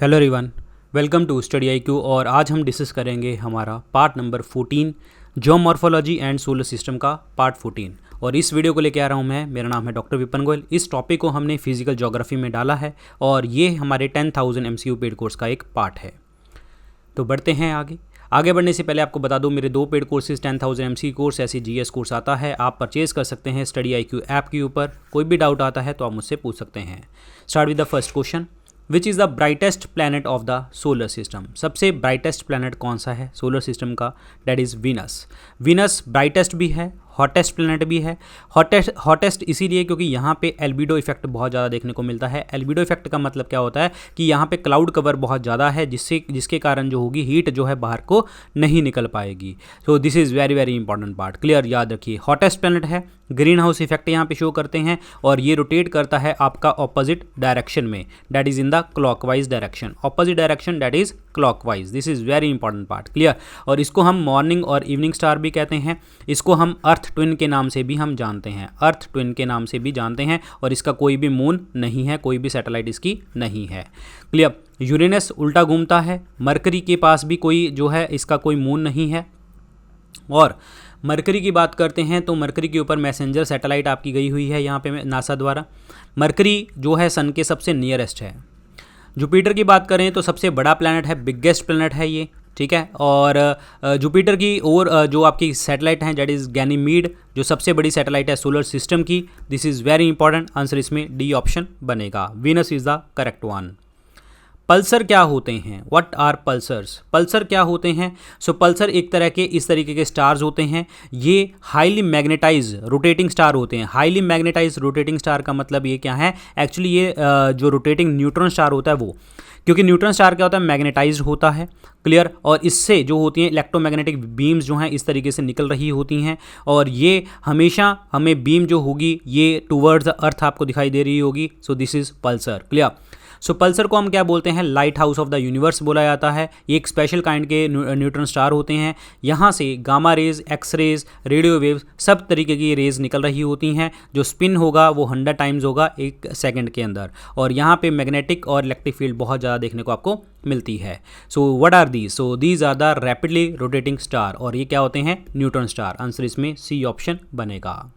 Hello everyone, welcome to study IQ. और आज हम डिस्कस करेंगे हमारा part number 14 geomorphology and solar system का पार्ट 14। और इस वीडियो को लेके आ रहा हूँ मैं, मेरा नाम है डॉक्टर विपिन गोयल। इस टॉपिक को हमने फिजिकल ज्योग्राफी में डाला है और ये हमारे 10,000 MCQ पेड कोर्स का एक पार्ट है। तो बढ़ते हैं आगे बढ़ने से पहले आपको बता दूं, मेरे दो पेड कोर्सेज 10,000 MCQ कोर्स ऐसे GS कोर्स आता है, आप परचेज कर सकते हैं स्टडी आईक्यू ऐप के ऊपर। कोई भी डाउट आता है तो आप मुझसे पूछ सकते हैं। Start with the first question, which is the brightest planet of the solar system. सबसे ब्राइटेस्ट प्लैनेट कौन सा है सोलर सिस्टम का? That is Venus. Venus brightest भी है, हॉटेस्ट प्लैनेट भी है। हॉटेस्ट इसीलिए क्योंकि यहाँ पे एल्बिडो इफेक्ट बहुत ज़्यादा देखने को मिलता है। एल्बिडो इफेक्ट का मतलब क्या होता है कि यहाँ पे क्लाउड कवर बहुत ज़्यादा है, जिसके कारण जो होगी हीट जो है बाहर को नहीं निकल पाएगी। So this is very very important part, clear याद रखिए। हॉटेस्ट प्लैनेट है, ग्रीन हाउस इफेक्ट यहाँ पे शो करते हैं और ये रोटेट करता है आपका ऑपोजिट डायरेक्शन में, that is in the clockwise direction. Opposite direction that is clockwise. This is very important part, clear. और इसको हम मॉर्निंग और इवनिंग स्टार भी कहते हैं। इसको हम अर्थ ट्विन के नाम से भी हम जानते हैं, अर्थ ट्विन के नाम से भी जानते हैं। और इसका कोई भी मून नहीं है, कोई भी सैटेलाइट इसकी नहीं है, क्लियर। यूरेनस उल्टा घूमता है, मरकरी के पास भी कोई जो है इसका कोई मून नहीं है। और मरकरी की बात करते हैं तो मरकरी के ऊपर मैसेंजर सैटेलाइट आपकी गई हुई है यहाँ पे नासा द्वारा। मरकरी जो है सन के सबसे नियरेस्ट है। जुपिटर की बात करें तो सबसे बड़ा प्लैनेट है, बिगेस्ट प्लैनेट है ये, ठीक है। और जुपिटर की और जो आपकी सैटेलाइट हैं, दैट इज़ गैनीमीड, जो सबसे बड़ी सैटेलाइट है सोलर सिस्टम की। This is very important, answer इसमें डी ऑप्शन बनेगा। Venus is the correct one. Pulsar क्या होते हैं? What are pulsars? पल्सर क्या होते हैं? सो पल्सर एक तरह के इस तरीके के स्टार्स होते हैं। ये हाईली मैग्नेटाइज रोटेटिंग स्टार होते हैं। हाईली मैग्नेटाइज रोटेटिंग स्टार का मतलब ये क्या है? एक्चुअली ये जो रोटेटिंग न्यूट्रॉन स्टार होता है वो, क्योंकि न्यूट्रॉन स्टार क्या होता है? मैग्नेटाइज होता है, क्लियर। और इससे जो होती हैं इलेक्ट्रोमैग्नेटिक बीम्स जो हैं इस तरीके से निकल रही होती हैं और ये हमेशा हमें बीम जो होगी ये टूवर्ड्स द अर्थ आपको दिखाई दे रही होगी। So this is pulsar, clear. So pulsar को हम क्या बोलते हैं? Light house of the universe बोला जाता है। ये एक स्पेशल काइंड के न्यूट्रॉन स्टार होते हैं। यहाँ से gamma rays, X rays, radio waves सब तरीके की रेज निकल रही होती हैं। जो स्पिन होगा वो 100 टाइम्स होगा एक सेकंड के अंदर। और यहाँ पे मैग्नेटिक और इलेक्ट्रिक फील्ड बहुत ज़्यादा देखने को आपको मिलती है। So what are these? So these are the rapidly rotating star. और ये क्या होते हैं? Neutron star. आंसर इसमें सी ऑप्शन बनेगा।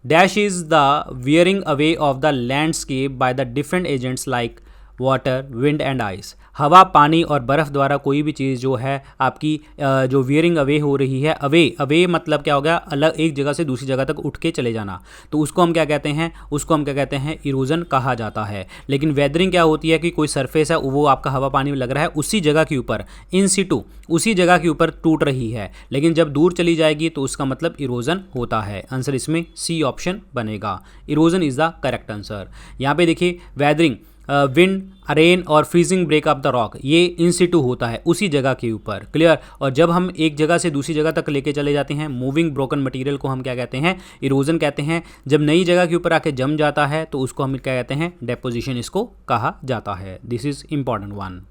Dash is the wearing away of the landscape by the different agents like water, wind and ice. हवा, पानी और बर्फ़ द्वारा कोई भी चीज़ जो है आपकी जो वियरिंग अवे हो रही है, अवे मतलब क्या हो गया? अलग एक जगह से दूसरी जगह तक उठ के चले जाना। तो उसको हम क्या कहते हैं? उसको हम क्या कहते हैं? इरोजन कहा जाता है। लेकिन वेदरिंग क्या होती है कि कोई सरफेस है वो आपका हवा पानी में लग रहा है, उसी जगह के ऊपर इन सिटू उसी जगह के ऊपर टूट रही है, लेकिन जब दूर चली जाएगी तो उसका मतलब इरोजन होता है। आंसर इसमें सी ऑप्शन बनेगा। Erosion is the correct answer. यहाँ पे देखिए, वेदरिंग, विंड, रेन और freezing break of the rock, ये इन सिटू होता है उसी जगह के ऊपर, क्लियर। और जब हम एक जगह से दूसरी जगह तक लेके चले जाते हैं, मूविंग ब्रोकन मटेरियल को हम क्या कहते हैं? इरोजन कहते हैं। जब नई जगह के ऊपर आके जम जाता है तो उसको हम क्या कहते हैं? डेपोजिशन इसको कहा जाता है। This is important one.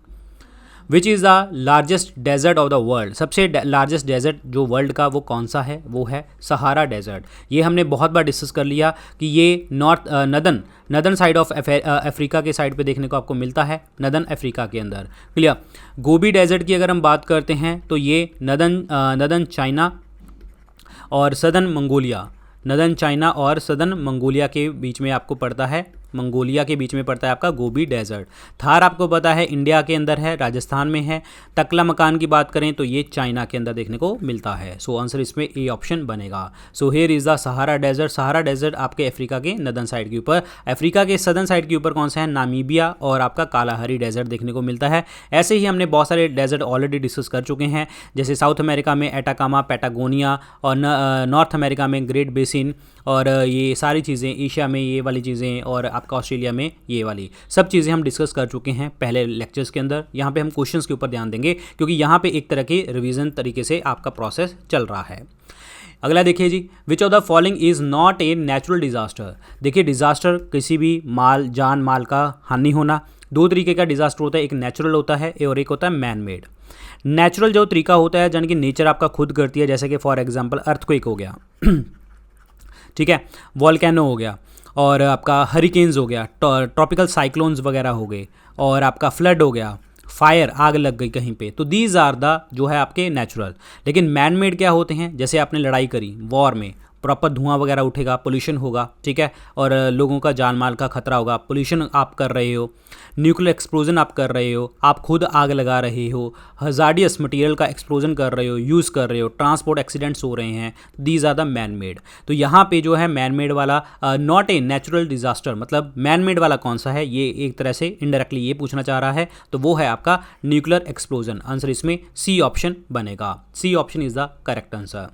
Which is the largest desert of the world? सबसे लार्जेस्ट डेजर्ट जो वर्ल्ड का वो कौन सा है? वो है सहारा डेजर्ट। ये हमने बहुत बार डिस्कस कर लिया कि ये नदर्न साइड ऑफ अफ्रीका के साइड पे देखने को आपको मिलता है, नदर्न अफ्रीका के अंदर, क्लियर। गोबी डेजर्ट की अगर हम बात करते हैं तो ये नदर्न चाइना और सदर्न मंगोलिया, नदर्न चाइना और सदर्न मंगोलिया के बीच में आपको पड़ता है, मंगोलिया के बीच में पड़ता है आपका गोबी डेजर्ट। थार आपको पता है इंडिया के अंदर है, राजस्थान में है। टकला मकान की बात करें तो ये चाइना के अंदर देखने को मिलता है। सो आंसर इसमें ए ऑप्शन बनेगा। So here is the Sahara desert. Sahara desert आपके अफ्रीका के नदर्न साइड के ऊपर, अफ्रीका के सदर्न साइड के ऊपर कौन सा है? नामीबिया और आपका कालाहारी डेजर्ट देखने को मिलता है। ऐसे ही हमने बहुत सारे डेजर्ट ऑलरेडी डिस्कस कर चुके हैं, जैसे साउथ अमेरिका में एटाकामा, पैटागोनिया, और नॉर्थ अमेरिका में ग्रेट बेसिन, और ये सारी चीज़ें, एशिया में ये वाली चीज़ें, और आपका ऑस्ट्रेलिया में ये वाली सब चीज़ें हम डिस्कस कर चुके हैं पहले लेक्चर्स के अंदर। यहाँ पे हम क्वेश्चंस के ऊपर ध्यान देंगे क्योंकि यहाँ पे एक तरह की रिवीजन तरीके से आपका प्रोसेस चल रहा है। अगला देखिए जी, which of the following is not a natural disaster? देखिए, डिजास्टर किसी भी जान माल का हानि होना, दो तरीके का डिजास्टर होता है, एक नेचुरल होता है और एक होता है मैन मेड। नेचुरल जो तरीका होता है यानी कि नेचर आपका खुद करती है, जैसे कि फॉर एग्जाम्पल अर्थक्वेक हो गया, ठीक है, वॉल्केनो हो गया। और आपका हरिकेन्स हो गया, ट्रॉपिकल साइक्लोन्स वगैरह हो गए, और आपका फ्लड हो गया, फायर, आग लग गई कहीं पे, तो दीज आर द जो है आपके नेचुरल। लेकिन मैन मेड क्या होते हैं, जैसे आपने लड़ाई करी वॉर में, प्रॉपर धुआं वगैरह उठेगा, पोल्यूशन होगा, ठीक है, और लोगों का जान माल का खतरा होगा, पोल्यूशन आप कर रहे हो, न्यूक्लियर एक्सप्लोजन आप कर रहे हो, आप खुद आग लगा रहे हो, हजार्डियस मटेरियल का एक्सप्लोजन कर रहे हो, यूज़ कर रहे हो, ट्रांसपोर्ट एक्सीडेंट्स हो रहे हैं, these are the man made. तो यहाँ पे जो है मैन मेड वाला नॉट ए नेचुरल डिजास्टर, मतलब मैन मेड वाला कौन सा है, ये एक तरह से इनडायरेक्टली ये पूछना चाह रहा है, तो वो है आपका न्यूक्लियर एक्सप्लोजन। आंसर इसमें सी ऑप्शन बनेगा, C option is the correct answer.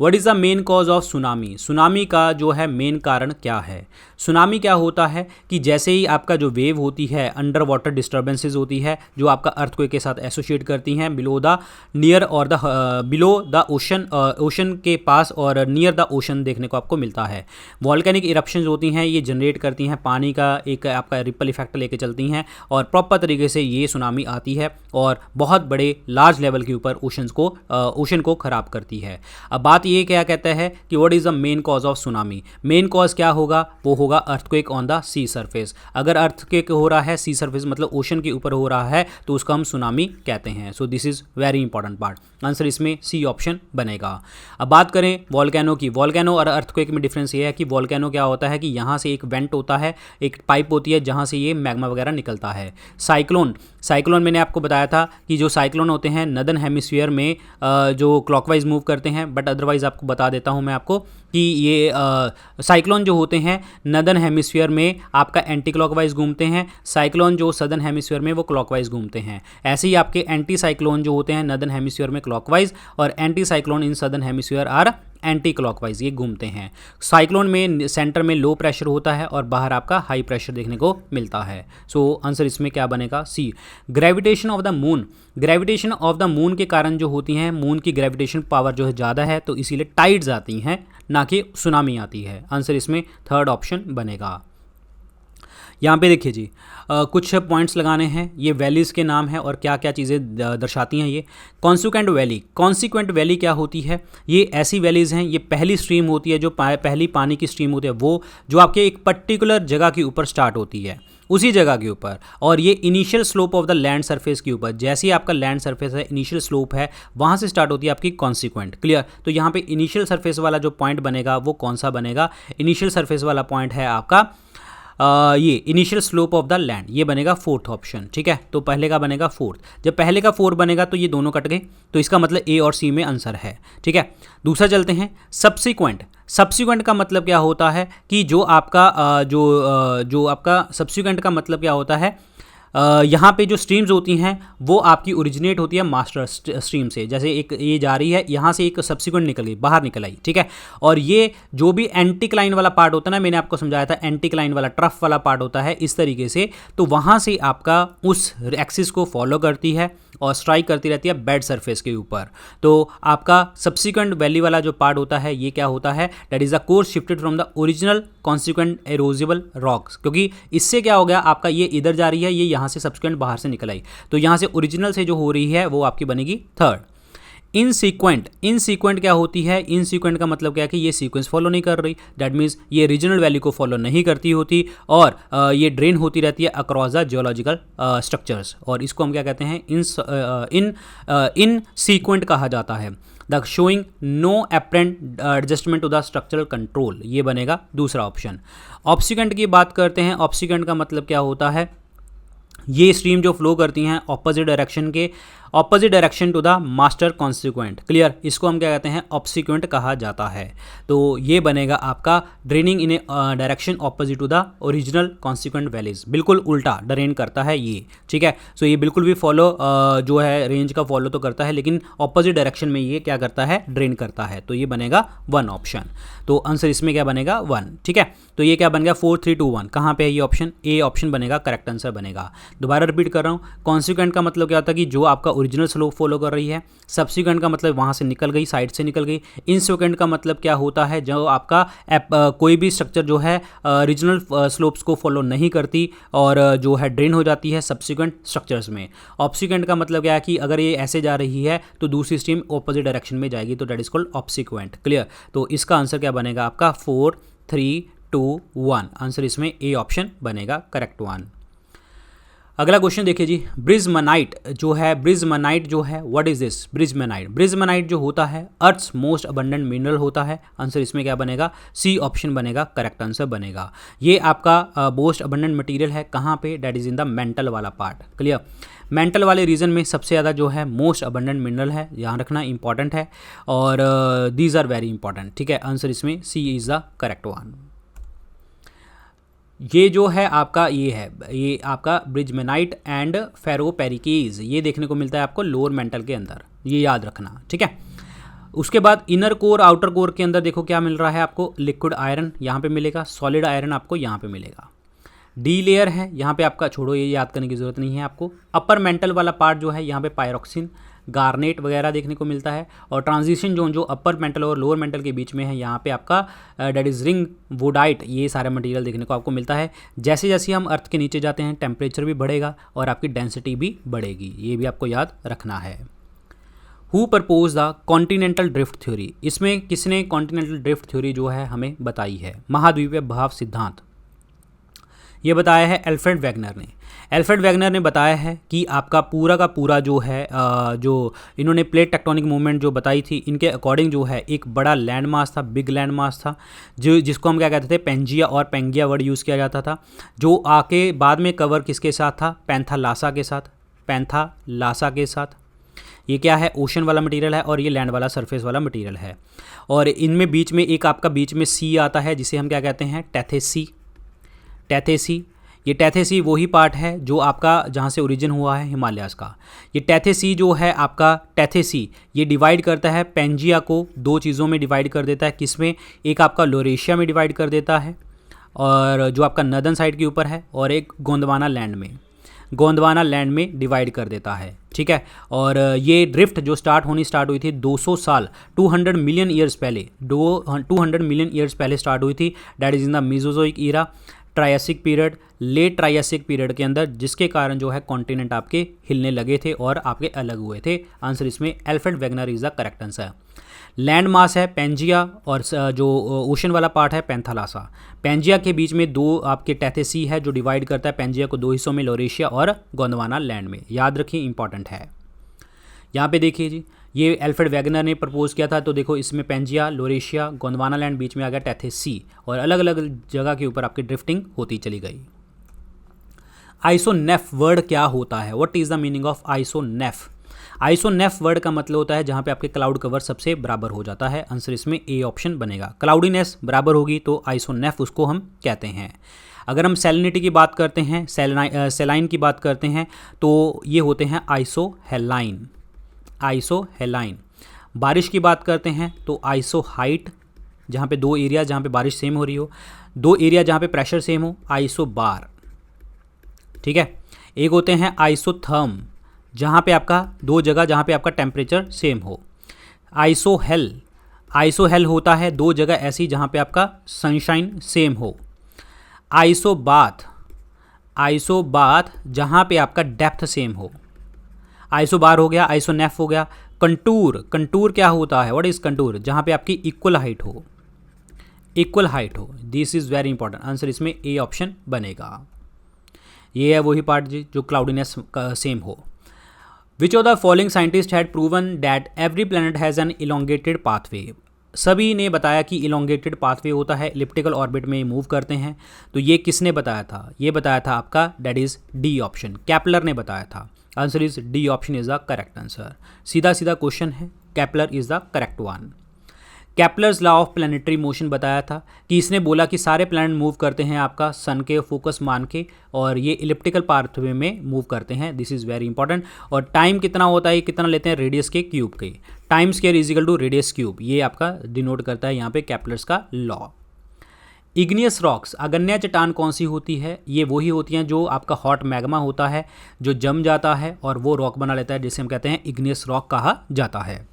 What is the main cause of tsunami, tsunami का जो है मेन कारण क्या है। सुनामी क्या होता है कि जैसे ही आपका जो वेव होती है, अंडर वाटर डिस्टर्बेंसेज होती है जो आपका अर्थक्वेक के साथ एसोसिएट करती हैं, बिलो द नियर और the below the ocean, ocean के पास और नियर द ओशन देखने को आपको मिलता है। वॉल्केनिक इरप्शंस होती हैं, ये जनरेट करती हैं पानी का एक आपका रिपल इफेक्ट लेके चलती हैं, और प्रॉपर तरीके से ये सुनामी आती है और बहुत बड़े लार्ज लेवल के ऊपर ओशन को ख़राब करती है। अब बात ये क्या कहता है कि what is the main cause of tsunami, main cause क्या होगा, वो होगा earthquake on the sea surface. अगर अर्थक्वेक हो रहा है सी सरफेस मतलब ओशन के ऊपर हो रहा है तो उसको हम सुनामी कहते हैं। सो this is very important part, answer इसमें सी ऑप्शन बनेगा। अब बात करें वॉल्केनो की, वॉल्केनो और अर्थक्वेक में डिफरेंस ये है कि वॉल्केनो क्या होता है कि यहाँ से एक वेंट होता है, एक पाइप होती है जहाँ से ये मैग्मा वगैरह निकलता है। साइक्लोन, साइक्लोन मैंने आपको बताया था कि जो साइक्लोन होते हैं नदर्न हेमिस्फीयर में जो क्लॉकवाइज मूव करते हैं, बट अदरवाइज आपको बता देता हूँ मैं आपको कि ये साइक्लोन जो होते हैं नदर्न हेमिस्फीयर में आपका एंटी क्लॉकवाइज घूमते हैं, साइक्लोन जो सदर्न हेमिस्फीयर में वो क्लॉकवाइज घूमते हैं। ऐसे ही आपके एंटी साइक्लोन जो होते हैं नदर्न हेमिस्फीयर में क्लॉकवाइज, और anti cyclone in southern hemisphere are anti clockwise, ये घूमते हैं। साइक्लोन में सेंटर में लो प्रेशर होता है और बाहर आपका हाई प्रेशर देखने को मिलता है। सो आंसर इसमें क्या बनेगा, C. Gravitation of the moon, gravitation of the moon के कारण जो होती हैं, मून की ग्रेविटेशन पावर जो है ज़्यादा है तो इसीलिए टाइड्स आती हैं, ना कि सुनामी आती है। आंसर इसमें थर्ड ऑप्शन बनेगा। यहाँ पे देखिए जी, कुछ पॉइंट्स लगाने हैं, ये वैलीज़ के नाम हैं और क्या क्या चीज़ें दर्शाती हैं ये। कॉन्सिक्वेंट वैली, कॉन्सिक्वेंट वैली क्या होती है, ये ऐसी वैलीज़ हैं, ये पहली स्ट्रीम होती है जो पहली पानी की स्ट्रीम होती है, वो जो आपके एक पर्टिकुलर जगह के ऊपर स्टार्ट होती है, उसी जगह के ऊपर, और ये initial slope of the land surface के ऊपर, जैसे ही आपका लैंड सरफेस है इनिशियल स्लोप है वहाँ से स्टार्ट होती है आपकी कॉन्सिक्वेंट। क्लियर, तो यहाँ पे इनिशियल सरफेस वाला जो पॉइंट बनेगा वो कौन सा बनेगा, इनिशियल सरफेस वाला पॉइंट है आपका ये initial slope of the land, ये बनेगा फोर्थ ऑप्शन। ठीक है, तो पहले का बनेगा फोर्थ, जब पहले का 4 बनेगा तो ये दोनों कट गए, तो इसका मतलब ए और सी में आंसर है। ठीक है, दूसरा चलते हैं सब्सिक्वेंट। सब्सिक्वेंट का मतलब क्या होता है कि जो आपका जो आपका सब्सिक्वेंट का मतलब क्या होता है, यहाँ पे जो स्ट्रीम्स होती हैं वो आपकी ओरिजिनेट होती है मास्टर स्ट्रीम से। जैसे एक ये जा रही है, यहाँ से एक सब्सिक्वेंट निकल गई, बाहर निकल आई। ठीक है, और ये जो भी एंटीक्लाइन वाला पार्ट होता है ना, मैंने आपको समझाया था एंटीक्लाइन वाला ट्रफ वाला पार्ट होता है इस तरीके से, तो वहाँ से आपका उस एक्सिस को फॉलो करती है और स्ट्राइक करती रहती है बेड सरफेस के ऊपर। तो आपका सब्सिक्वेंट वैली वाला जो पार्ट होता है ये क्या होता है, that is the course shifted from the original consequent erodible rocks, क्योंकि इससे क्या हो गया आपका, ये इधर जा रही है, ये यहाँ से सब्सिक्वेंट बाहर से निकल आई, तो यहाँ से ओरिजिनल से जो हो रही है वो आपकी बनेगी थर्ड। इनसीक्वेंट, इनसीक्वेंट क्या होती है, इनसीक्वेंट का मतलब क्या है कि ये सीक्वेंस फॉलो नहीं कर रही, दैट मीन्स ये रीजनल वैल्यू को फॉलो नहीं करती होती और ये ड्रेन होती रहती है अक्रॉस द जियोलॉजिकल स्ट्रक्चर्स, और इसको हम क्या कहते हैं, इनसीक्वेंट कहा जाता है। The showing no apparent adjustment to the structural control, ये बनेगा दूसरा ऑप्शन। ऑब्सिक्वेंट की बात करते हैं, ऑब्सिक्वेंट का मतलब क्या होता है, ये स्ट्रीम जो फ्लो करती हैं ऑपोजिट डायरेक्शन के, opposite direction to the master consequent. Clear, इसको हम क्या कहते हैं, ऑब्सिक्वेंट कहा जाता है। तो ये बनेगा आपका draining in a direction opposite to the original consequent valleys, बिल्कुल उल्टा ड्रेन करता है ये। ठीक है, सो ये बिल्कुल भी फॉलो जो है रेंज का फॉलो तो करता है, लेकिन ऑपोजिट डायरेक्शन में ये क्या करता है, ड्रेन करता है। तो ये बनेगा 1 ऑप्शन, तो आंसर इसमें क्या बनेगा 1। ठीक है, तो ये क्या बन गया 4 3 2 1, कहाँ पे है ये ऑप्शन, ए ऑप्शन बनेगा, करेक्ट आंसर बनेगा। दोबारा रिपीट कर रहा हूँ, कॉन्सिक्वेंट का मतलब क्या होता है कि जो आपका ओरिजिनल स्लोप फॉलो कर रही है, सब्सिक्वेंट का मतलब वहाँ से निकल गई, साइड से निकल गई। इनसिक्वेंट का मतलब क्या होता है, जो आपका कोई भी स्ट्रक्चर जो है रीजनल स्लोप्स को फॉलो नहीं करती और जो है ड्रेन हो जाती है सब्सिक्वेंट स्ट्रक्चर्स में। ऑब्सिक्वेंट का मतलब क्या है कि अगर ये ऐसे जा रही है तो दूसरी स्ट्रीम ऑपोजिट डायरेक्शन में जाएगी, तो that is called obsequent. Clear, तो इसका आंसर क्या बनेगा आपका 4 3 1। आंसर इसमें ए ऑप्शन बनेगा करेक्ट वन। अगला क्वेश्चन देखिए जी, ब्रिजमनाइट जो है, ब्रिजमनाइट जो है, व्हाट इज दिस ब्रिजमनाइट? ब्रिजमनाइट जो होता है अर्थ्स मोस्ट अबंडेंट मिनरल होता है। आंसर इसमें क्या बनेगा? सी ऑप्शन बनेगा करेक्ट आंसर बनेगा। ये आपका मोस्ट अबंडेंट मटेरियल है कहाँ पे? That is in the mantle वाला पार्ट। क्लियर? मेंटल वाले रीजन में सबसे ज़्यादा जो है मोस्ट अबंडेंट मिनरल है, ध्यान रखना इंपॉर्टेंट है, और दीज आर वेरी इंपॉर्टेंट। ठीक है, आंसर इसमें सी इज द करेक्ट वन। ये जो है आपका ये आपका ब्रिजमेनाइट एंड फेरोपेरिकीज, ये देखने को मिलता है आपको लोअर मेंटल के अंदर, ये याद रखना। ठीक है, उसके बाद इनर कोर आउटर कोर के अंदर देखो क्या मिल रहा है आपको? लिक्विड आयरन यहाँ पे मिलेगा, सॉलिड आयरन आपको यहाँ पे मिलेगा। डी लेयर है यहाँ पे आपका, छोड़ो ये याद करने की ज़रूरत नहीं है आपको। अपर मेंटल वाला पार्ट जो है यहाँ पे पायरोक्सिन, गार्नेट वगैरह देखने को मिलता है। और ट्रांजिशन जोन जो अपर मेंटल और लोअर मेंटल के बीच में है, यहाँ पे आपका डेट इज रिंग वोडाइट, ये सारा मटेरियल देखने को आपको मिलता है। जैसे जैसे हम अर्थ के नीचे जाते हैं टेम्परेचर भी बढ़ेगा और आपकी डेंसिटी भी बढ़ेगी, ये भी आपको याद रखना है। Who propose the continental drift theory? इसमें किसने कॉन्टिनेंटल ड्रिफ्ट थ्योरी जो है हमें बताई है? महाद्वीपीय भाव सिद्धांत, ये बताया है एल्फ्रेड वेगनर ने। एल्फ्रेड वेगनर ने बताया है कि आपका पूरा का पूरा जो है जो इन्होंने प्लेट टेक्टोनिक मूवमेंट जो बताई थी, इनके अकॉर्डिंग जो है एक बड़ा लैंड मास था, बिग लैंड मास था, जो जिसको हम क्या कहते थे? पेंजिया और पेंगिया वर्ड यूज़ किया जाता था, जो आके बाद में कवर किसके साथ था? पैंथालासा के साथ, पैंथालासा के साथ। ये क्या है? ओशन वाला मटेरियल है और ये लैंड वाला सरफेस वाला मटेरियल है। और इनमें बीच में एक आपका बीच में सी आता है, जिसे हम क्या कहते हैं? टैथेसी। टैथेसी, ये टैथेसी वही पार्ट है जो आपका जहाँ से ओरिजिन हुआ है हिमालयाज़ का। ये टैथेसी जो है आपका, टैथेसी ये डिवाइड करता है पेंजिया को दो चीज़ों में डिवाइड कर देता है। किसमें? एक आपका लोरेशिया में डिवाइड कर देता है, और जो आपका नदर्न साइड के ऊपर है, और एक गोंडवाना लैंड में, गोंडवाना लैंड में डिवाइड कर देता है। ठीक है, और ये ड्रिफ्ट जो स्टार्ट हुई थी 200 साल 200 मिलियन ईयर्स पहले, 200 मिलियन ईयर्स पहले स्टार्ट हुई थी। That is in the Mesozoic era, Triassic period, late Triassic period के अंदर, जिसके कारण जो है कॉन्टिनेंट आपके हिलने लगे थे और आपके अलग हुए थे। आंसर इसमें Alfred Wegener is the correct answer. Land mass है पेंजिया, और जो ओशन वाला पार्ट है पैंथालासा। पेंजिया के बीच में दो आपके टैथेसी है जो डिवाइड करता है पेंजिया को दो हिस्सों में, लोरेशिया और गोंडवाना लैंड में। याद रखिए इंपॉर्टेंट है। यहाँ पे देखिए जी, ये एल्फ्रेड वेगनर ने प्रपोज किया था, तो देखो इसमें पेंजिया, लोरेशिया, गोंडवाना लैंड, बीच में आ गया टैथेसी, और अलग अलग जगह के ऊपर आपकी ड्रिफ्टिंग होती चली गई। आइसोनेफ वर्ड क्या होता है? What is the meaning of isoneph? Isoneph word का मतलब होता है जहाँ पे आपके क्लाउड कवर सबसे बराबर हो जाता है। आंसर इसमें ए ऑप्शन बनेगा। क्लाउडीनेस बराबर होगी तो आइसोनेफ उसको हम कहते हैं। अगर हम सैलिनिटी की बात करते हैं, सेलाइन की बात करते हैं, तो ये होते हैं आइसोहेलाइन। आइसोहेलाइन। बारिश की बात करते हैं तो आइसोहाइट, जहाँ पे दो एरिया जहाँ पे बारिश सेम हो रही हो, दो एरिया जहाँ पे प्रेशर सेम हो, आइसोबार। ठीक है, एक होते हैं आइसोथर्म, जहाँ पे आपका दो जगह जहाँ पे आपका टेम्परेचर सेम हो। आइसोहेल, आइसोहेल होता है दो जगह ऐसी जहाँ पे आपका सनशाइन सेम हो। आइसोबाथ, आइसोबाथ जहाँ पे आपका डेप्थ सेम हो। आइसोबार हो गया, आइसोनेफ हो गया। कंटूर, कंटूर क्या होता है? What is contour? जहाँ पे आपकी इक्वल हाइट हो, इक्वल हाइट हो। This is very important. Answer इसमें ए ऑप्शन बनेगा। ये है वही पार्ट जी जो क्लाउडीनेस का सेम हो। विच of the following scientist had proven that every planet has an elongated pathway? सभी ने बताया कि इलोंगेटेड पाथवे होता है, इलिप्टिकल ऑर्बिट में मूव करते हैं। तो ये किसने बताया था? ये बताया था आपका that is D option, Kepler ने बताया था। Answer is D option is the correct answer. सीधा सीधा क्वेश्चन है, Kepler is the correct one. Kepler's law of planetary motion बताया था कि इसने बोला कि सारे प्लैनेट मूव करते हैं आपका सन के फोकस मान के, और ये इलिप्टिकल पाथवे में मूव करते हैं। This is very important. और टाइम कितना होता है, कितना लेते हैं? रेडियस के क्यूब के। Time square is equal to radius cube, ये आपका डिनोट करता है यहाँ पे केपलर्स का लॉ। इग्नियस रॉक्स, अग्न्यय चट्टान कौन सी होती है? ये वही होती हैं जो आपका हॉट मैग्मा होता है, जो जम जाता है और वो रॉक बना लेता है, जिसे हम कहते हैं इग्नियस रॉक कहा जाता है।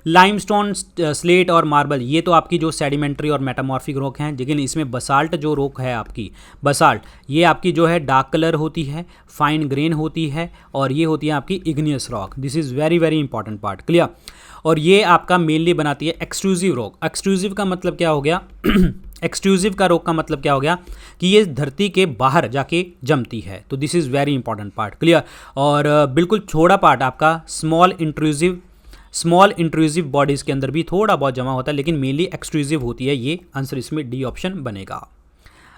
लाइमस्टोन, स्लेट और मार्बल, ये तो आपकी जो सेडिमेंट्री और मेटामॉर्फिक रॉक हैं, लेकिन इसमें बसाल्ट जो रॉक है आपकी, बसाल्ट ये आपकी जो है डार्क कलर होती है, फाइन ग्रेन होती है, और ये होती है आपकी igneous rock. This is very very important part. Clear? और ये आपका मेनली बनाती है एक्सट्रूसिव रॉक। एक्सट्रूसिव का मतलब क्या हो गया? एक्सक्लूसिव का रोग का मतलब क्या हो गया कि ये धरती के बाहर जाके जमती है। तो this is very important part, clear. और बिल्कुल छोटा पार्ट आपका स्मॉल इंट्रूसिव बॉडीज़ के अंदर भी थोड़ा बहुत जमा होता है, लेकिन मेनली एक्सक्लूसिव होती है ये। आंसर इसमें डी ऑप्शन बनेगा।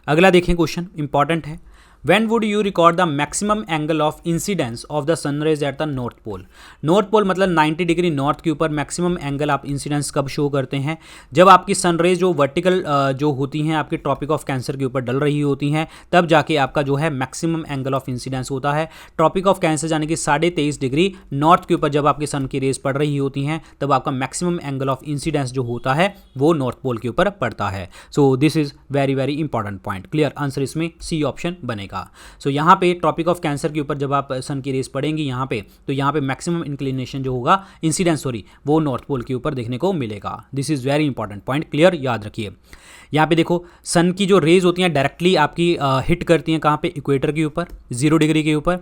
अगला देखें, क्वेश्चन इंपॉर्टेंट है। When would you record the maximum angle of incidence of the sun rays at the north pole? North pole मतलब 90 डिग्री नॉर्थ के ऊपर मैक्सिमम एंगल आप इंसिडेंस कब शो करते हैं? जब आपकी सन रेज जो वर्टिकल जो होती हैं आपके ट्रॉपिक ऑफ कैंसर के ऊपर डल रही होती हैं, तब जाके आपका जो है मैक्सिमम एंगल ऑफ इंसिडेंस होता है। ट्रॉपिक ऑफ कैंसर यानी कि 23.5 डिग्री नॉर्थ के ऊपर जब आपकी सन की रेज पड़ रही होती हैं, तब आपका मैक्सिमम एंगल ऑफ इंसिडेंस जो होता है वो नॉर्थ पोल के ऊपर पड़ता है। सो this is very very important point, clear. Answer इसमें सी ऑप्शन बनेगा। सो यहाँ पे ट्रॉपिक ऑफ कैंसर के ऊपर जब आप सन की रेस पड़ेंगी यहाँ पे, तो यहाँ पे मैक्सिमम इंक्लिनेशन जो होगा इंसिडेंस वो नॉर्थ पोल के ऊपर देखने को मिलेगा। This is very important point, clear, याद रखिए। यहाँ पे देखो सन की जो रेज होती हैं डायरेक्टली आपकी हिट करती हैं कहाँ पे? इक्वेटर के ऊपर 0 डिग्री के ऊपर।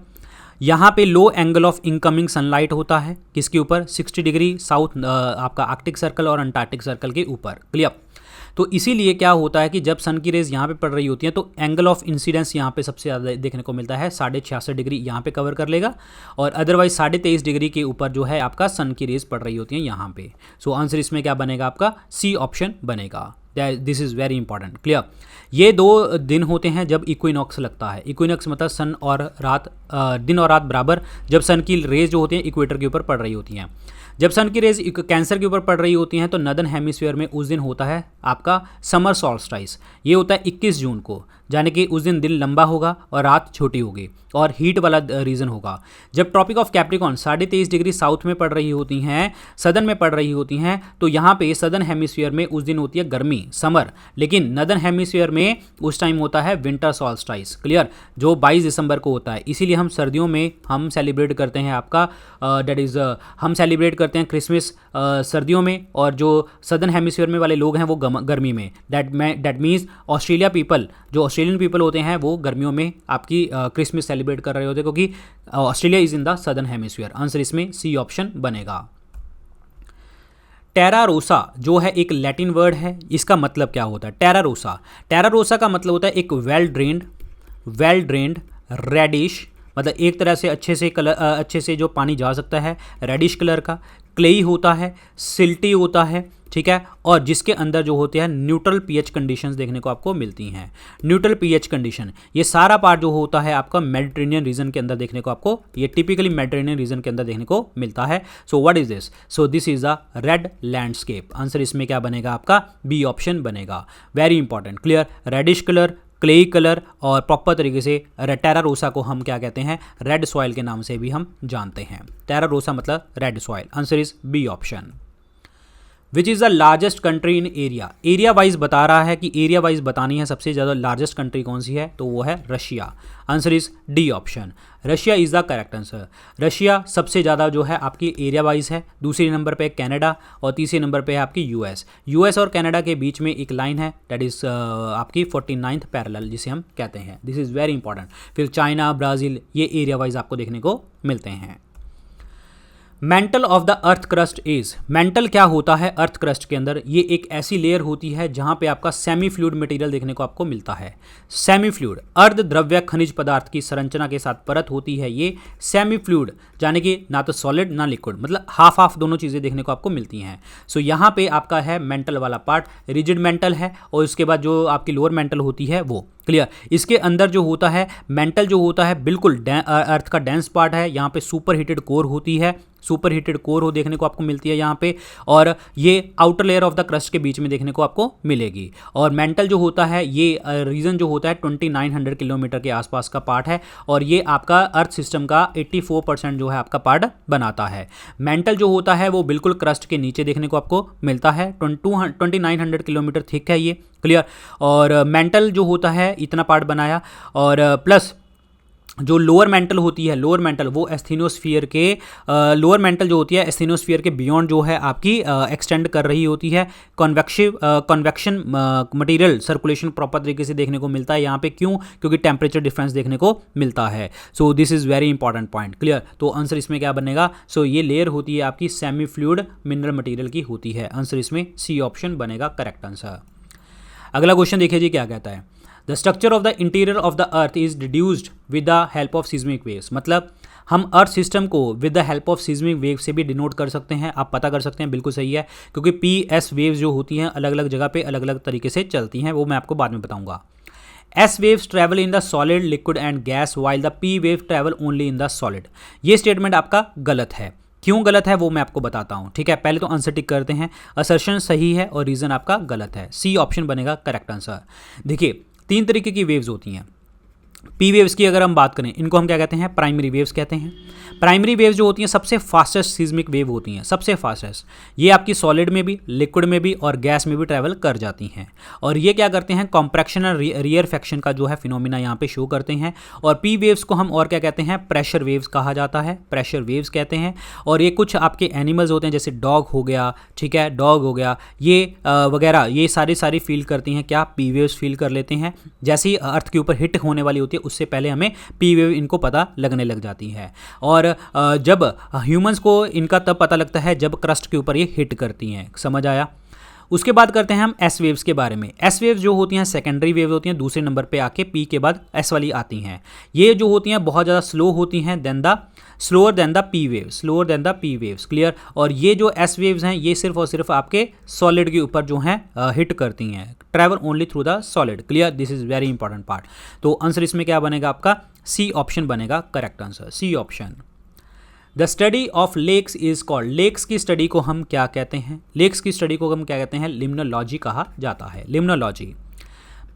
यहाँ पे लो एंगल ऑफ इनकमिंग सनलाइट होता है किसके ऊपर? 60 डिग्री साउथ आपका आर्कटिक सर्कल और अंटार्कटिक सर्कल के ऊपर, क्लियर। तो इसीलिए क्या होता है कि जब सन की रेज यहाँ पे पड़ रही होती हैं तो एंगल ऑफ इंसिडेंस यहाँ पे सबसे ज़्यादा देखने को मिलता है, 66.5 डिग्री यहाँ पे कवर कर लेगा, और अदरवाइज 23.5 डिग्री के ऊपर जो है आपका सन की रेज पड़ रही होती हैं यहाँ पे। सो आंसर इसमें क्या बनेगा? आपका सी ऑप्शन बनेगा। This is very important, clear. ये 2 दिन होते हैं जब इक्विनॉक्स लगता है। इक्विनॉक्स मतलब सन और रात, दिन और रात बराबर, जब सन की रेज जो होती हैं इक्वेटर के ऊपर पड़ रही होती हैं। जब सन की रेज कैंसर के ऊपर पड़ रही होती हैं तो नदर्न हेमिस्फीयर में उस दिन होता है आपका समर सॉल्स्टाइस। ये होता है 21 जून को, यानी कि उस दिन लंबा होगा और रात छोटी होगी और हीट वाला रीजन होगा। जब tropic of Capricorn 23.5 degree south में पड़ रही होती हैं, सदर्न में पड़ रही होती हैं, तो यहाँ पे सदर्न हेमिस्फीयर में उस दिन होती है गर्मी, समर, लेकिन नदर्न हेमिस्फीयर में उस टाइम होता है विंटर सॉल्स्टाइस, क्लियर, जो 22 दिसंबर को होता है। इसीलिए हम सर्दियों में हम सेलिब्रेट करते हैं आपका हम सेलिब्रेट करते हैं क्रिसमस सर्दियों में, और जो सदर्न हेमिस्फीयर में वाले लोग हैं वो गर्मी में। दैट मीन्स ऑस्ट्रेलिया पीपल, जो ऑस्ट्रेलियन पीपल होते हैं वो गर्मियों में आपकी क्रिसमस सेलिब्रेट कर रहे होते हैं, क्योंकि Australia is in the southern hemisphere. Answer इसमें सी ऑप्शन बनेगा। टेरा रोसा जो है एक लैटिन वर्ड है, इसका मतलब क्या होता है? टेरा रोसा का मतलब होता है एक वेल ड्रेन्ड रेडिश, मतलब एक तरह से अच्छे से जो पानी जा सकता है, रेडिश कलर का, क्लेई होता है, सिल्टी होता है, ठीक है, और जिसके अंदर जो होते हैं न्यूट्रल पीएच कंडीशंस देखने को आपको मिलती हैं। न्यूट्रल पीएच कंडीशन, ये सारा पार्ट जो होता है आपका मेडिटेरेनियन रीजन के अंदर देखने को आपको, ये टिपिकली मेडिटेरेनियन रीजन के अंदर देखने को मिलता है। So what is this? So this is a red landscape. Answer इसमें क्या बनेगा? आपका बी ऑप्शन बनेगा। Very important, clear. Reddish colour, clayey colour, और प्रॉपर तरीके से टेरा रोसा को हम क्या कहते हैं? रेड सॉइल के नाम से भी हम जानते हैं। टेरा रोसा मतलब red soil. Answer is B option. Which is the largest country in area wise बता रहा है कि एरिया वाइज बतानी है सबसे ज़्यादा लार्जेस्ट कंट्री कौन सी है, तो वो है Russia. Answer is D option. Russia is the correct answer. Russia सबसे ज़्यादा जो है आपकी एरिया वाइज है, दूसरे नंबर पे कनाडा, और तीसरे नंबर पे है आपकी यूएस और कनाडा के बीच में एक लाइन है, दैट इज़ आपकी 49th पैरेलल जिसे हम कहते हैं। This is very important. फिर चाइना, ब्राज़ील, ये एरिया वाइज आपको देखने को मिलते हैं। Mental of the earth crust is, mental क्या होता है अर्थ क्रस्ट के अंदर? ये एक ऐसी लेयर होती है जहां पे आपका सेमी फ्लूइड मटेरियल देखने को आपको मिलता है। सेमी फ्लूइड अर्ध द्रव्य खनिज पदार्थ की संरचना के साथ परत होती है ये सेमी फ्लूइड, यानी कि ना तो सॉलिड ना लिक्विड, मतलब हाफ दोनों चीज़ें देखने को आपको मिलती हैं। सो यहाँ पे आपका है मेंटल वाला पार्ट, रिजिड मेंटल है, और उसके बाद जो आपकी लोअर मेंटल होती है वो, क्लियर। इसके अंदर जो होता है मेंटल जो होता है बिल्कुल अर्थ का डेंस पार्ट है। यहाँ पे सुपर हीटेड कोर होती है, सुपर हीटेड कोर हो देखने को आपको मिलती है यहाँ पे, और ये outer layer of the crust के बीच में देखने को आपको मिलेगी। और मेंटल जो होता है ये रीजन जो होता है 2900 किलोमीटर के आसपास का पार्ट है, और ये आपका अर्थ सिस्टम का 84% जो है आपका पार्ट बनाता है। मेंटल जो होता है वो बिल्कुल क्रस्ट के नीचे देखने को आपको मिलता है, 2900 किलोमीटर थिक है ये, क्लियर। और मेंटल जो होता है इतना पार्ट बनाया, और प्लस जो लोअर मेंटल होती है, लोअर मेंटल वो एस्थेनोस्फीयर के लोअर मेंटल जो होती है एस्थेनोस्फीयर के बियॉन्ड जो है आपकी एक्सटेंड कर रही होती है। कन्वेक्शन मटेरियल सर्कुलेशन प्रॉपर तरीके से देखने को मिलता है यहाँ पे, क्यों? क्योंकि टेम्परेचर डिफरेंस देखने को मिलता है। So this is very important point, clear. तो आंसर इसमें क्या बनेगा? सो ये लेयर होती है आपकी सेमी फ्लूइड मिनरल मटेरियल की होती है। आंसर इसमें सी ऑप्शन बनेगा करेक्ट आंसर। अगला क्वेश्चन देखिए जी क्या कहता है, the structure of the interior of the earth is deduced with the help of seismic waves. मतलब हम अर्थ सिस्टम को with the help of seismic wave से भी डिनोट कर सकते हैं, आप पता कर सकते हैं, बिल्कुल सही है, क्योंकि पी एस वेव्स जो होती हैं अलग अलग जगह पे अलग अलग तरीके से चलती हैं, वो मैं आपको बाद में बताऊंगा। S waves travel in the solid, liquid and gas while the P wave travel only in the solid. ये स्टेटमेंट आपका गलत है, क्यों गलत है वो मैं आपको बताता हूं, ठीक है। पहले तो आंसर टिक करते हैं, असर्शन सही है और रीजन आपका गलत है, सी ऑप्शन बनेगा करेक्ट आंसर। देखिए 3 तरीके की वेव्स होती हैं। पी वेव्स की अगर हम बात करें, इनको हम क्या कहते हैं, प्राइमरी वेव्स कहते हैं। प्राइमरी वेव्स जो होती हैं सबसे फास्टेस्ट सीज्मिक वेव होती हैं, सबसे फास्टेस्ट। ये आपकी सॉलिड में भी, लिक्विड में भी और गैस में भी ट्रैवल कर जाती हैं, और ये क्या करते हैं, कॉम्प्रेक्शन और रियरफेक्शन का जो है फिनोमिना यहाँ पे शो करते हैं। और पी वेव्स को हम और क्या कहते हैं, प्रेशर वेव्स कहा जाता है, प्रेशर वेव्स कहते हैं। और ये कुछ आपके एनिमल्स होते हैं, जैसे डॉग हो गया, ठीक है, डॉग हो गया, ये वगैरह, ये सारी फील करती हैं क्या, पी वेव्स फील कर लेते हैं। जैसे ही अर्थ के ऊपर हिट होने वाली होती है उससे पहले हमें पी वेव इनको पता लगने लग जाती है। और जब ह्यूमंस को इनका तब पता लगता है जब क्रस्ट के ऊपर ये हिट करती हैं, समझ आया। उसके बाद करते हैं हम एस वेव्स के बारे में। एस वेव्स जो होती हैं सेकेंडरी वेव होती हैं, दूसरे नंबर पे आके पी के बाद एस वाली आती हैं। ये जो होती हैं बहुत ज़्यादा स्लो होती हैं slower then the P wave, slower then the P waves, clear. और ये जो एस वेव्स हैं ये सिर्फ और सिर्फ आपके सॉलिड के ऊपर जो हैं हिट करती हैं, travel only through the solid, clear. This is very important part. तो आंसर इसमें क्या बनेगा आपका, सी ऑप्शन बनेगा correct answer, C option. The study of lakes is called, lakes की स्टडी को हम क्या कहते हैं, लेक्स की स्टडी को हम क्या कहते हैं, लिम्नोलॉजी कहा जाता है, लिम्नोलॉजी।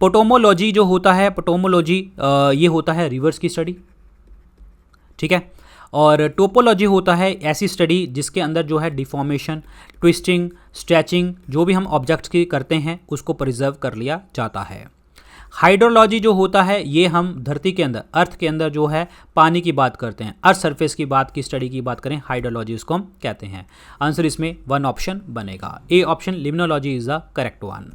पोटोमोलॉजी जो होता है, पोटोमोलॉजी ये होता है रिवर्स की स्टडी, ठीक है। और टोपोलॉजी होता है ऐसी स्टडी जिसके अंदर जो है डिफॉर्मेशन, ट्विस्टिंग, स्ट्रेचिंग, जो भी हम ऑब्जेक्ट्स की करते हैं उसको प्रिजर्व कर लिया जाता है। हाइड्रोलॉजी जो होता है ये हम धरती के अंदर, अर्थ के अंदर जो है पानी की बात करते हैं, अर्थ सरफेस की बात की स्टडी की बात करें, हाइड्रोलॉजी उसको हम कहते हैं। आंसर इसमें 1 ऑप्शन बनेगा, A option, limnology is the correct one.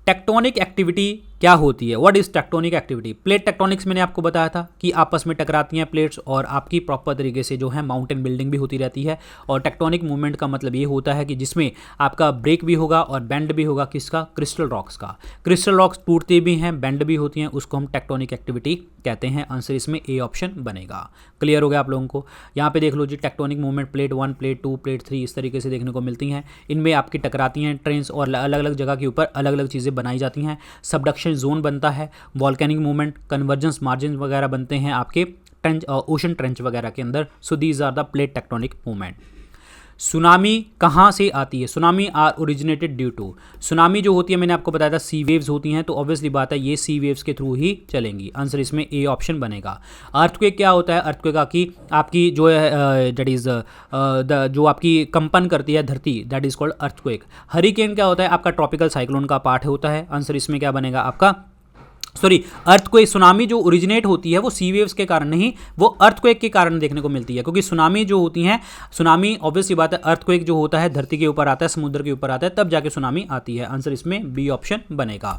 Tectonic activity क्या होती है, what is tectonic activity. Plate tectonics मैंने आपको बताया था कि आपस में टकराती हैं प्लेट्स और आपकी प्रॉपर तरीके से जो है माउंटेन बिल्डिंग भी होती रहती है। और टेक्टोनिक मूवमेंट का मतलब ये होता है कि जिसमें आपका ब्रेक भी होगा और बेंड भी होगा, किसका, क्रिस्टल रॉक्स का। क्रिस्टल रॉक्स टूटते भी हैं, बेंड भी होती हैं, उसको हम टेक्टोनिक एक्टिविटी कहते हैं। आंसर इसमें ए ऑप्शन बनेगा। क्लियर हो गया आप लोगों को। यहाँ पे देख लो जी, tectonic movement plate 1, plate 2, plate 3 इस तरीके से देखने को मिलती हैं। इनमें आपकी टकराती हैं ट्रेन्स और अलग अलग जगह के ऊपर अलग अलग चीज़ें बनाई जाती हैं। सबडक्शन जोन बनता है, वॉल्केनिक मूवमेंट, कन्वर्जेंस मार्जिन वगैरह बनते हैं आपके ट्रेंच, ओशन ट्रेंच वगैरह के अंदर। So these are the plate tectonic movement. Tsunami कहाँ से आती है, tsunami are originated due to, tsunami जो होती है मैंने आपको बताया था सी वेव्स होती हैं, तो ऑब्वियसली बात है ये सी वेव्स के थ्रू ही चलेंगी। आंसर इसमें ए ऑप्शन बनेगा। अर्थक्वेक क्या होता है, अर्थक्वेक आपकी जो है दैट इज जो आपकी कंपन करती है धरती, that is called earthquake. Hurricane क्या होता है, आपका ट्रॉपिकल साइक्लोन का पार्ट होता है। आंसर इसमें क्या बनेगा आपका, सॉरी, अर्थक्वेक, सुनामी जो ओरिजिनेट होती है वो सी वेव्स के कारण नहीं, वो अर्थक्वेक के कारण देखने को मिलती है। क्योंकि सुनामी जो होती है, सुनामी ऑब्वियसली बात है, अर्थक्वेक जो होता है धरती के ऊपर आता है, समुद्र के ऊपर आता है, तब जाके सुनामी आती है। आंसर इसमें बी ऑप्शन बनेगा।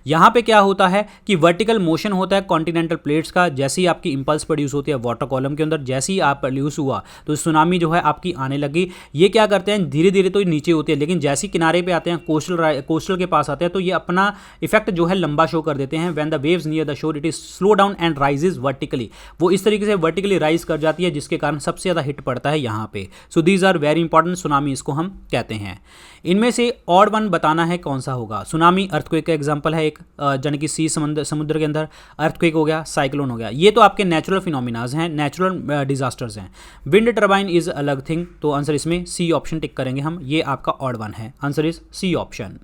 यहाँ पे क्या होता है कि वर्टिकल मोशन होता है कॉन्टिनेंटल प्लेट्स का। जैसे ही आपकी इंपल्स प्रोड्यूस होती है वाटर कॉलम के अंदर, जैसे ही आप प्रोड्यूस हुआ तो सुनामी जो है आपकी आने लगी। ये क्या करते हैं, धीरे धीरे तो नीचे होती है, लेकिन जैसे ही किनारे पे आते हैं, कोस्टल के पास आते हैं, तो ये अपना इफेक्ट जो है लंबा शो कर देते हैं। When the waves near the shore it is slow down and rises vertically, वो इस तरीके से वर्टिकली राइज कर जाती है जिसके कारण सबसे ज़्यादा हिट पड़ता है यहाँ पे। So these are very important, tsunami इसको हम कहते हैं। इनमें से ऑड वन बताना है कौन सा होगा। सुनामी अर्थक्वेक का एग्जांपल है एक, यानी कि सी समुद्र के अंदर अर्थक्वेक हो गया, साइक्लोन हो गया, ये तो आपके नेचुरल फिनोमिनाज हैं, नेचुरल डिजास्टर्स हैं। विंड टर्बाइन इज अलग थिंग, तो आंसर इसमें सी ऑप्शन टिक करेंगे हम, ये आपका ऑड वन है। Answer is C option.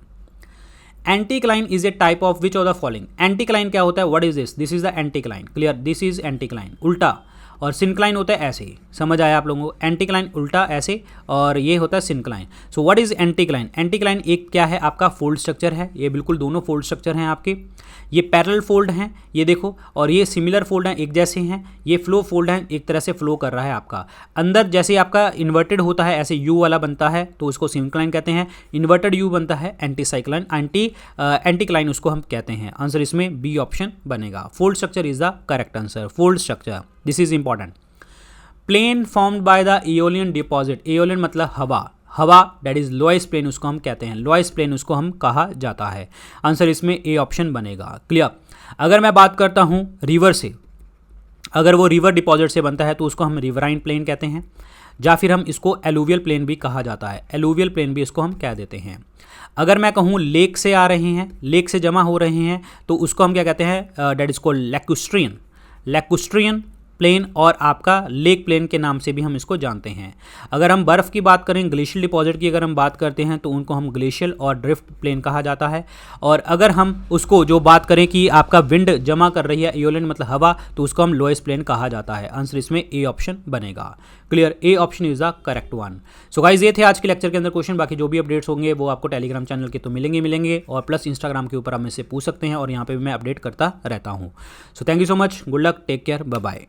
Anticline is a type of which of the following. Anticline क्या होता है, what is this, this is the anticline, clear, this is anticline, उल्टा। और सिंक्लाइन होता है ऐसे, समझ आया आप लोगों को, एंटीक्लाइन उल्टा ऐसे, और ये होता है syncline. So what is anticline, anticline एक क्या है आपका फोल्ड स्ट्रक्चर है, ये बिल्कुल दोनों फोल्ड स्ट्रक्चर हैं आपके, ये पैरेलल फोल्ड हैं ये देखो, और ये सिमिलर फोल्ड हैं, एक जैसे हैं, ये फ्लो फोल्ड हैं, एक तरह से फ्लो कर रहा है आपका अंदर। जैसे आपका इन्वर्टेड होता है ऐसे यू वाला बनता है तो उसको सिंक्लाइन कहते हैं, इन्वर्टेड यू बनता है एंटीसाइक्लाइन, एंटीक्लाइन उसको हम कहते हैं। आंसर इसमें बी ऑप्शन बनेगा, fold structure is the correct answer, fold structure, this is important. Plain formed by the aeolian deposit, aeolian मतलब हवा, हवा दैट इज़ लोएस्ट प्लेन उसको हम कहते हैं, लोएस्ट प्लेन उसको हम कहा जाता है। आंसर इसमें ए ऑप्शन बनेगा। क्लियर। अगर मैं बात करता हूँ रिवर से, अगर वो रिवर डिपॉजिट से बनता है तो उसको हम रिवराइन प्लेन कहते हैं, या फिर हम इसको एलुवियल प्लेन भी कहा जाता है, एलुवियल प्लेन भी इसको हम कह देते हैं। अगर मैं कहूँ लेक से आ रहे हैं, लेक से जमा हो रहे हैं, तो उसको हम क्या कहते हैं, डेट इज कॉल्ड लैकुस्ट्रियन, लैकुस्ट्रियन प्लेन, और आपका लेक प्लेन के नाम से भी हम इसको जानते हैं। अगर हम बर्फ़ की बात करें, ग्लेशियल डिपॉजिट की अगर हम बात करते हैं तो उनको हम ग्लेशियल और ड्रिफ्ट प्लेन कहा जाता है। और अगर हम उसको जो बात करें कि आपका विंड जमा कर रही है, एओलियन मतलब हवा, तो उसको हम लोएस्ट प्लेन कहा जाता है। आंसर इसमें ए ऑप्शन बनेगा। Clear, A option is the correct one. So guys ये थे आज के लेक्चर के अंदर क्वेश्चन। बाकी जो भी अपडेट्स होंगे वो आपको टेलीग्राम चैनल के तो मिलेंगे और प्लस इंस्टाग्राम के ऊपर आप मुझसे पूछ सकते हैं, और यहाँ पे भी मैं अपडेट करता रहता हूँ। So thank you so much, good luck, take care, bye bye.